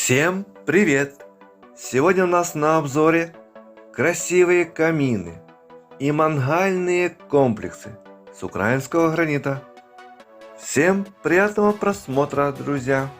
Всем привет! Сегодня у нас на обзоре красивые камины и мангальные комплексы с украинского гранита. Всем приятного просмотра, друзья!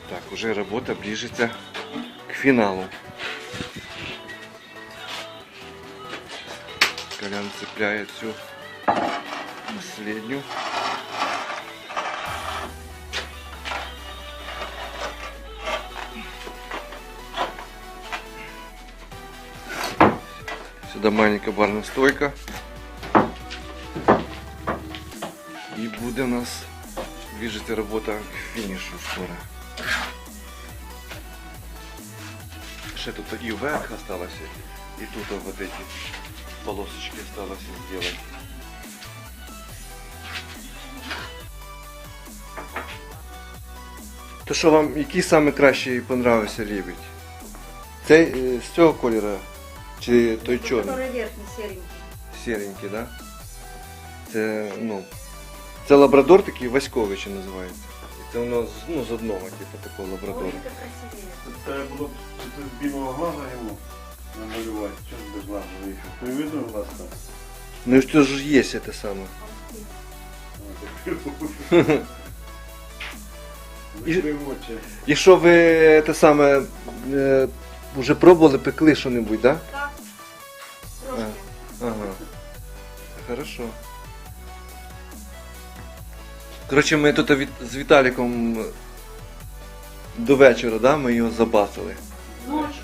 Так, уже работа ближется к финалу. Колян цепляет всю последнюю. Сюда маленькая барная стойка. И будет у нас движется работа к финишу скоро. Ще тут и вверх осталось, и тут вот эти полосочки осталось сделать. То що вам, який саме кращий понравився лебедь? Цей з цього кольору чи той чорний? Верхній, серенький. Серенький, да? Це, ну, це лабрадор такий, Васькович ще називається. І це воно з одного, типу, такого лабрадора. Ой, це красивее. Треба було б з білого глаза йому намалювати. Що ж без глаза вийшов? То й видно глаз там? Ну що ж є це саме. І що ви те саме вже пробували, пекли що-небудь, да? Так. Трошки. Ага. Хорошо. Коротше, ми тут з Віталіком до вечора, да? Ми його забасили. Ночі.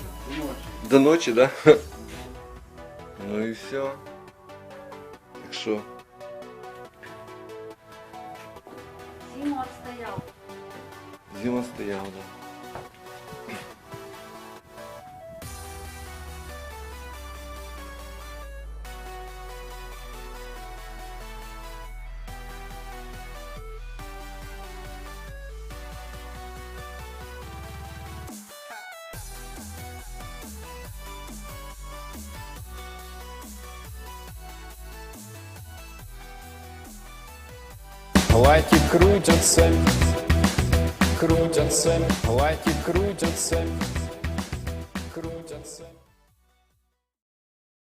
До ночі, да? Ну і все. Так що. Зиму отстоял. Зима стояла, да. Лайки крутятся, лайки крутятся.